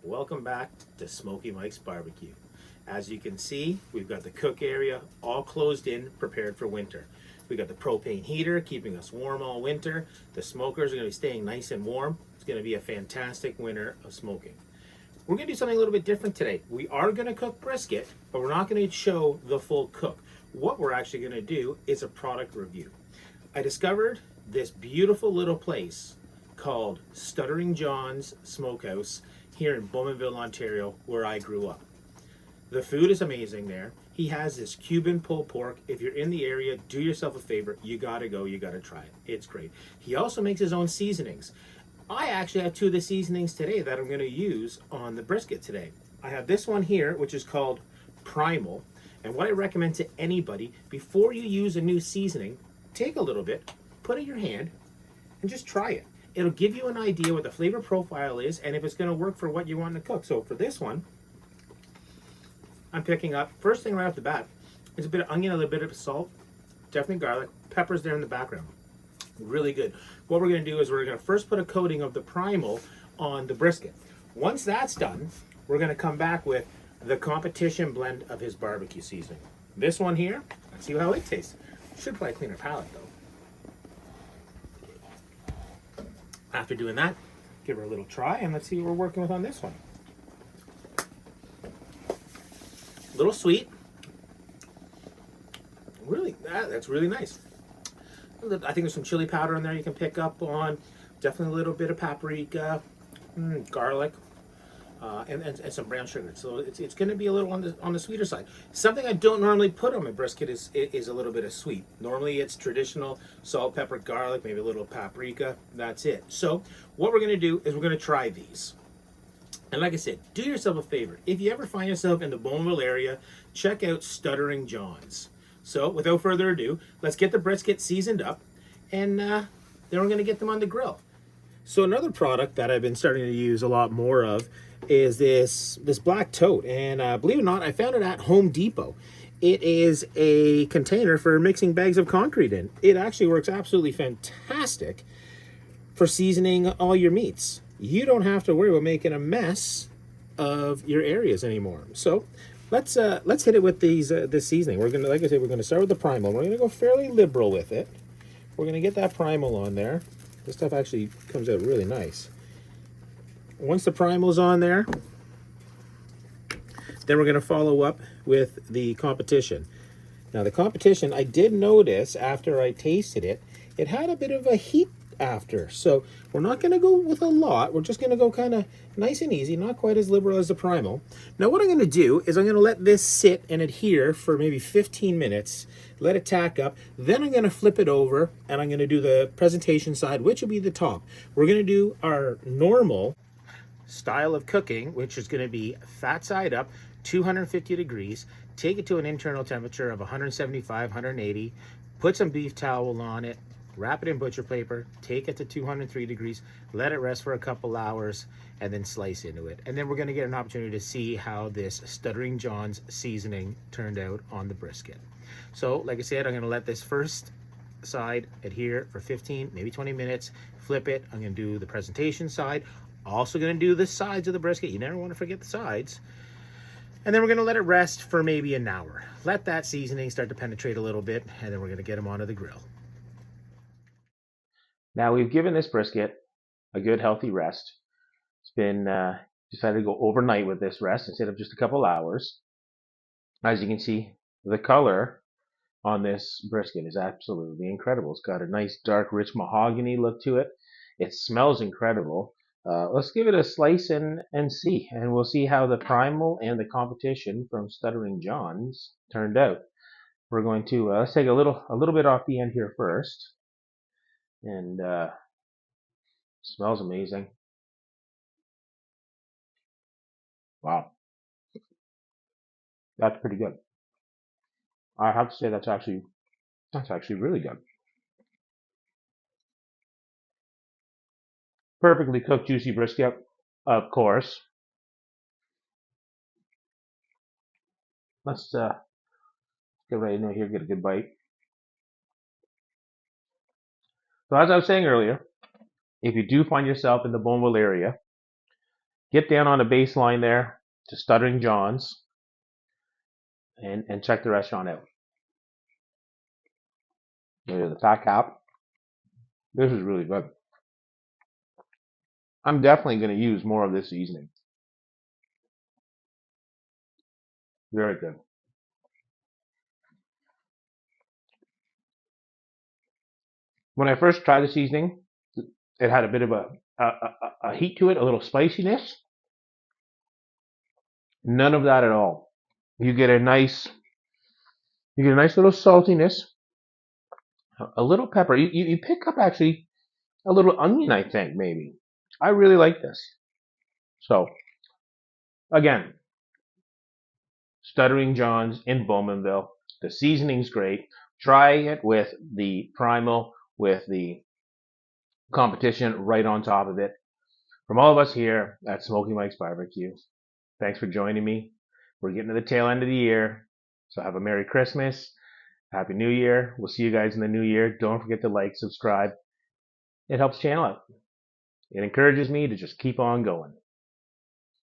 Welcome back to Smoky Mike's Barbecue. As you can see, we've got the cook area all closed in, prepared for winter. We got the propane heater keeping us warm all winter. The smokers are going to be staying nice and warm. It's going to be a fantastic winter of smoking. We're going to do something a little bit different today. We are going to cook brisket, but we're not going to show the full cook. What we're actually going to do is a product review. I discovered this beautiful little place called Stuttering John's Smokehouse here in Bowmanville, Ontario, where I grew up. The food is amazing there. He has this Cuban pulled pork. If you're in the area, do yourself a favor. You gotta go, you gotta try it. It's great. He also makes his own seasonings. I actually have two of the seasonings today that I'm gonna use on the brisket today. I have this one here, which is called Primal. And what I recommend to anybody, before you use a new seasoning, take a little bit, put it in your hand, and just try it. It'll give you an idea what the flavor profile is and if it's going to work for what you want to cook. So for this one, I'm picking up, first thing right off the bat, is a bit of onion, a little bit of salt, definitely garlic, peppers there in the background. Really good. What we're going to do is we're going to first put a coating of the primal on the brisket. Once that's done, we're going to come back with the competition blend of his barbecue seasoning. This one here, let's see how it tastes. Should probably clean our palate though. After doing that, give her a little try and let's see what we're working with on this one. A little sweet. Really, that's really nice. I think there's some chili powder in there you can pick up on. Definitely a little bit of paprika, garlic, and some brown sugar. So it's going to be a little on the sweeter side. Something I don't normally put on my brisket is a little bit of sweet. Normally it's traditional salt, pepper, garlic, maybe a little paprika. That's it. So what we're going to do is we're going to try these. And like I said, do yourself a favor. If you ever find yourself in the Bowmanville area, check out Stuttering John's. So without further ado, let's get the brisket seasoned up, and then we're going to get them on the grill. So another product that I've been starting to use a lot more of is this black tote, and believe it or not, I found it at Home Depot. It is a container for mixing bags of concrete in. It actually works absolutely fantastic for seasoning all your meats. You don't have to worry about making a mess of your areas anymore. So let's hit it with this seasoning. We're gonna, like I said, we're gonna start with the primal. We're gonna go fairly liberal with it. We're gonna get that primal on there. This stuff actually comes out really nice. Once the primal's on there, then we're going to follow up with the competition. Now the competition, I did notice after I tasted it, it had a bit of a heat after. So we're not going to go with a lot. We're just going to go kind of nice and easy, not quite as liberal as the primal. Now what I'm going to do is I'm going to let this sit and adhere for maybe 15 minutes, let it tack up. Then I'm going to flip it over and I'm going to do the presentation side, which will be the top. We're going to do our normal style of cooking, which is going to be fat side up, 250 degrees, take it to an internal temperature of 175, 180, put some beef towel on it, wrap it in butcher paper, take it to 203 degrees, let it rest for a couple hours, and then slice into it. And then we're going to get an opportunity to see how this Stuttering John's seasoning turned out on the brisket. So like I said, I'm going to let this first side adhere for 15, maybe 20 minutes, flip it. I'm going to do the presentation side. Also going to do the sides of the brisket. You never want to forget the sides. And then we're going to let it rest for maybe an hour. Let that seasoning start to penetrate a little bit, and then we're going to get them onto the grill. Now we've given this brisket a good healthy rest. It's been decided to go overnight with this rest instead of just a couple hours. As you can see, the color on this brisket is absolutely incredible. It's got a nice dark rich mahogany look to it. It smells incredible. Let's give it a slice and see, and we'll see how the primal and the competition from Stuttering John's turned out. We're going to let's take a little bit off the end here first, and smells amazing. Wow, that's pretty good. I have to say that's actually really good. Perfectly cooked, juicy brisket, of course. Let's get right in here, get a good bite. So as I was saying earlier, if you do find yourself in the Bowmanville area get down on the baseline there to Stuttering John's and check the restaurant out. There's the fat cap. This is really good. I'm definitely going to use more of this seasoning. Very good. When I first tried the seasoning, it had a bit of a heat to it, a little spiciness. None of that at all. You get a nice little saltiness, a little pepper. You pick up actually a little onion, I think, maybe. I really like this. So, again, Stuttering John's in Bowmanville. The seasoning's great. Try it with the primal, with the competition right on top of it. From all of us here at Smoky Mike's Barbecue, thanks for joining me. We're getting to the tail end of the year, so have a Merry Christmas, Happy New Year. We'll see you guys in the new year. Don't forget to like, subscribe. It helps the channel out. It encourages me to just keep on going.